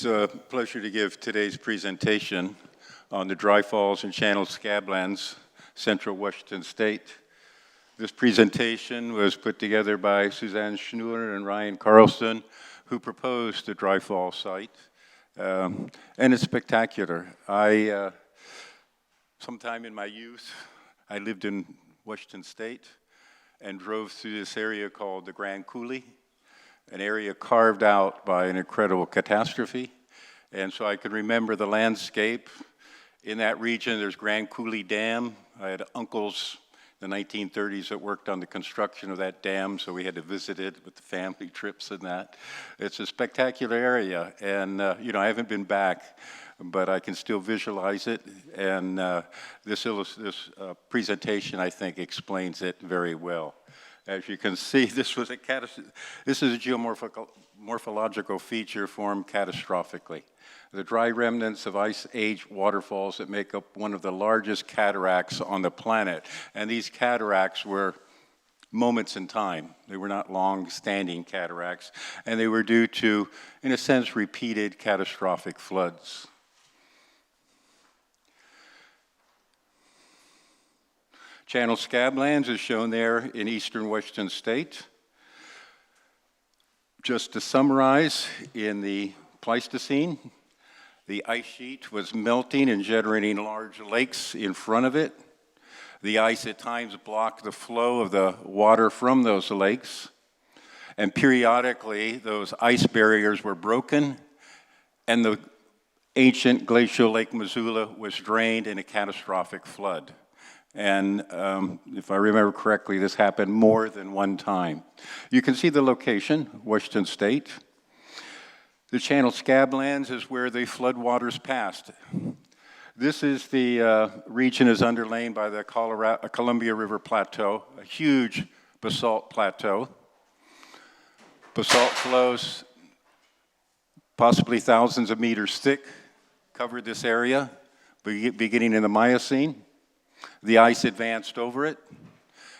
It's a pleasure to give today's presentation on the dry falls and channeled scablands, central Washington State. This presentation was put together by Suzanne Schnur and Ryan Carlson, who proposed the dry fall site, and it's spectacular. Sometime in my youth, I lived in Washington State and drove through this area called the Grand Coulee, an area carved out by an incredible catastrophe. And so I can remember the landscape. In that region, there's Grand Coulee Dam. I had uncles in the 1930s that worked on the construction of that dam, so we had to visit it with the family trips and that. It's a spectacular area, and I haven't been back, but I can still visualize it, and this presentation, I think, explains it very well. As you can see, this is a geomorphological feature formed catastrophically. The dry remnants of ice age waterfalls that make up one of the largest cataracts on the planet. And these cataracts were moments in time. They were not long-standing cataracts, and they were due to, in a sense, repeated catastrophic floods. Channel Scablands is shown there in eastern Washington State. Just to summarize, in the Pleistocene, the ice sheet was melting and generating large lakes in front of it. The ice at times blocked the flow of the water from those lakes, and periodically those ice barriers were broken, and the ancient glacial Lake Missoula was drained in a catastrophic flood. And if I remember correctly, this happened more than one time. You can see the location, Washington State. The channel Scablands is where the floodwaters passed. This is the region is underlain by the Columbia River Plateau, a huge basalt plateau. Basalt flows possibly thousands of meters thick covered this area, beginning in the Miocene. The ice advanced over it,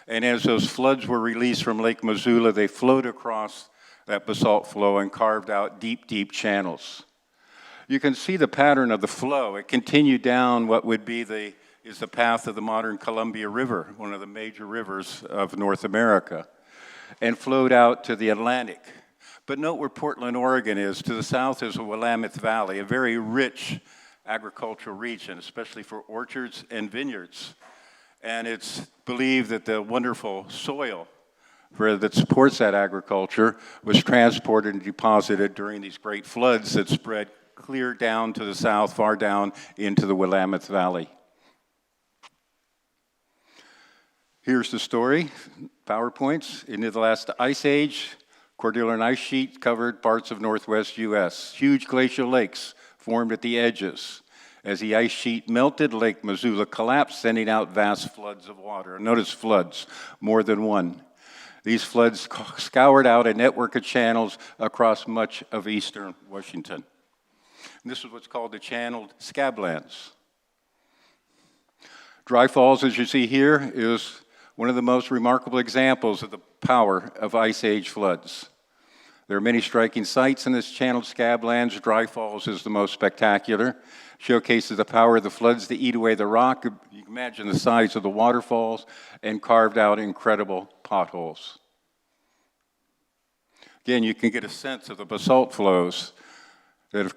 and as those floods were released from Lake Missoula, they flowed across that basalt flow and carved out deep, deep channels. You can see the pattern of the flow. It continued down what would be the path of the modern Columbia River, one of the major rivers of North America, and flowed out to the Atlantic. But note where Portland, Oregon is. To the south is the Willamette Valley, a very rich agricultural region, especially for orchards and vineyards. And it's believed that the wonderful soil that supports that agriculture was transported and deposited during these great floods that spread clear down to the south, far down into the Willamette Valley. Here's the story, PowerPoints. Into the last ice age, Cordilleran ice sheet covered parts of northwest U.S. Huge glacial lakes formed at the edges. As the ice sheet melted, Lake Missoula collapsed, sending out vast floods of water. Notice floods, more than one. These floods scoured out a network of channels across much of eastern Washington. And this is what's called the channeled scablands. Dry Falls, as you see here, is one of the most remarkable examples of the power of ice age floods. There are many striking sites in this channeled scablands. Dry Falls is the most spectacular. Showcases the power of the floods to eat away the rock. You can imagine the size of the waterfalls, and carved out incredible potholes. Again, you can get a sense of the basalt flows that have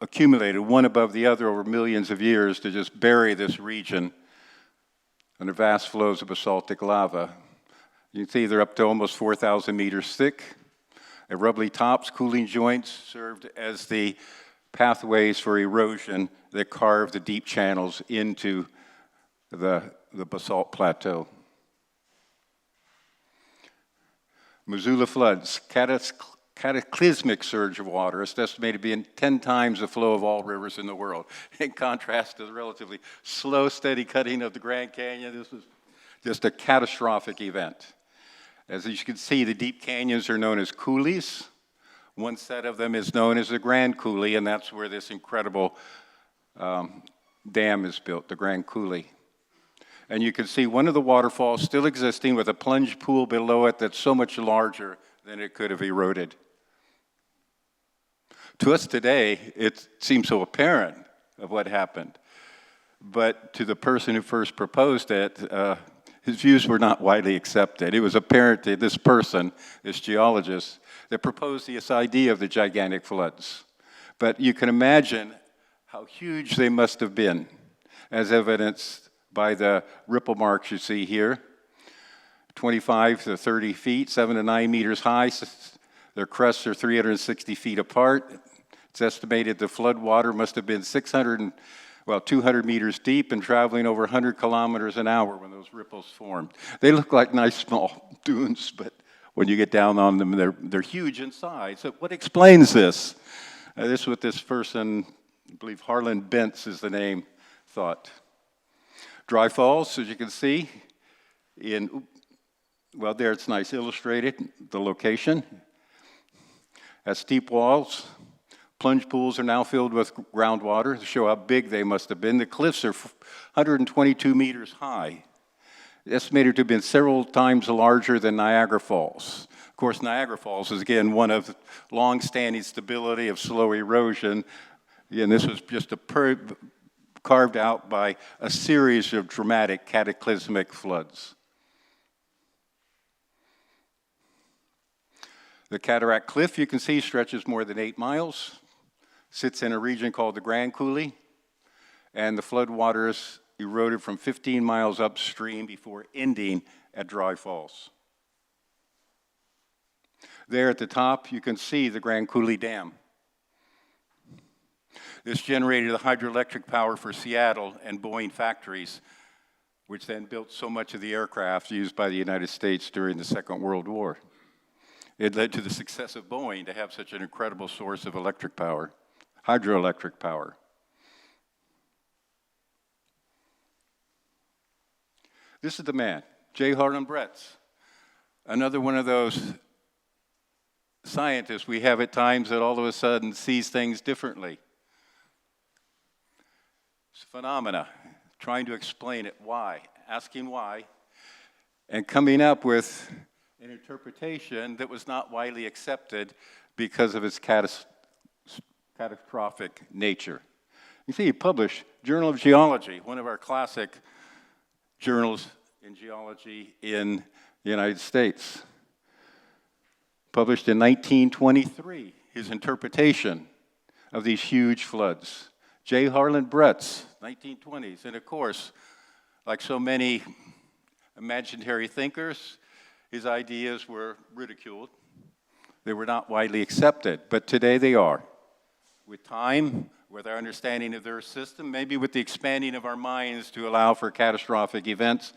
accumulated one above the other over millions of years to just bury this region under vast flows of basaltic lava. You can see they're up to almost 4,000 meters thick. At rubbly tops, cooling joints served as the pathways for erosion that carved the deep channels into the basalt plateau. Missoula floods, cataclysmic surge of water. It's estimated to be 10 times the flow of all rivers in the world. In contrast to the relatively slow, steady cutting of the Grand Canyon, this was just a catastrophic event. As you can see, the deep canyons are known as coulees. One set of them is known as the Grand Coulee, and that's where this incredible dam is built, the Grand Coulee. And you can see one of the waterfalls still existing with a plunge pool below it that's so much larger than it could have eroded. To us today, it seems so apparent of what happened. But to the person who first proposed it, his views were not widely accepted. It was apparent to this person, this geologist, that proposed this idea of the gigantic floods. But you can imagine how huge they must have been, as evidenced by the ripple marks you see here. 25 to 30 feet, 7 to 9 meters high. Their crests are 360 feet apart. It's estimated the flood water must have been 200 meters deep and traveling over 100 kilometers an hour when those ripples formed. They look like nice small dunes, but when you get down on them, they're huge in size. So what explains this? This is what this person, I believe Harlan Bentz is the name, thought. Dry Falls, as you can see, there it's nice illustrated, the location. Has steep walls. Plunge pools are now filled with groundwater to show how big they must have been. The cliffs are 122 meters high, estimated to have been several times larger than Niagara Falls. Of course, Niagara Falls is, again, one of long-standing stability of slow erosion. Again, this was just carved out by a series of dramatic cataclysmic floods. The Cataract Cliff, you can see, stretches more than 8 miles. Sits in a region called the Grand Coulee, and the flood waters eroded from 15 miles upstream before ending at Dry Falls. There at the top, you can see the Grand Coulee Dam. This generated the hydroelectric power for Seattle and Boeing factories, which then built so much of the aircraft used by the United States during the Second World War. It led to the success of Boeing to have such an incredible source of electric power. Hydroelectric power. This is the man, J. Harlan Bretz, another one of those scientists we have at times that all of a sudden sees things differently. It's phenomena, trying to explain it, why, asking why, and coming up with an interpretation that was not widely accepted because of its catastrophic nature. You see, he published Journal of Geology, one of our classic journals in geology in the United States. Published in 1923, his interpretation of these huge floods. J. Harlan Bretz, 1920s. And of course, like so many imaginary thinkers, his ideas were ridiculed. They were not widely accepted, but today they are. With time, with our understanding of the Earth system, maybe with the expanding of our minds to allow for catastrophic events,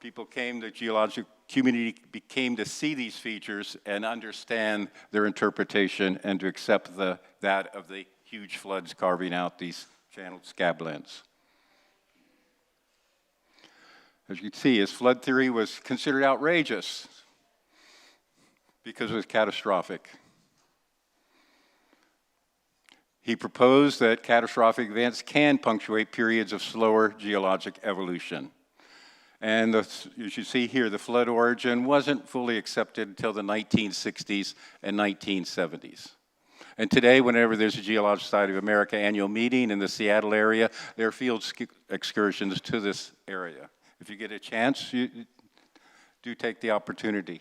the geological community came to see these features and understand their interpretation and to accept that of the huge floods carving out these channeled scablands. As you can see, his flood theory was considered outrageous because it was catastrophic. He proposed that catastrophic events can punctuate periods of slower geologic evolution. And as you see here, the flood origin wasn't fully accepted until the 1960s and 1970s. And today, whenever there's a Geological Society of America annual meeting in the Seattle area, there are field excursions to this area. If you get a chance, you do take the opportunity.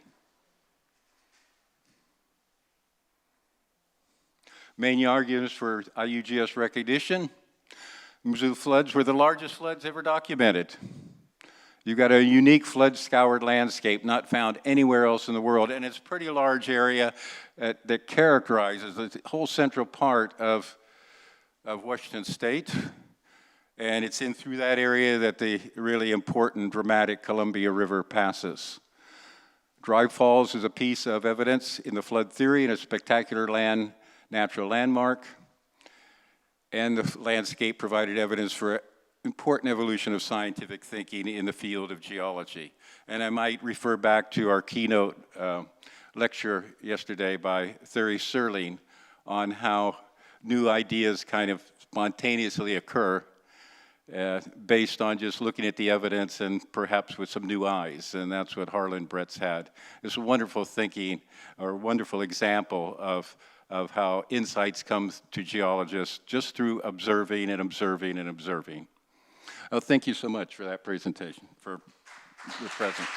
Main arguments for IUGS recognition: Mizzou floods were the largest floods ever documented. You've got a unique flood-scoured landscape not found anywhere else in the world, and it's a pretty large area that characterizes the whole central part of Washington State, and it's in through that area that the really important, dramatic Columbia River passes. Dry Falls is a piece of evidence in the flood theory and a spectacular natural landmark, and the landscape provided evidence for important evolution of scientific thinking in the field of geology. And I might refer back to our keynote lecture yesterday by Thierry Serling on how new ideas kind of spontaneously occur based on just looking at the evidence and perhaps with some new eyes, and that's what Harlan Bretz had. It's a wonderful thinking, or a wonderful example of of how insights come to geologists just through observing and observing and observing. Oh, thank you so much for that presentation, for your presence.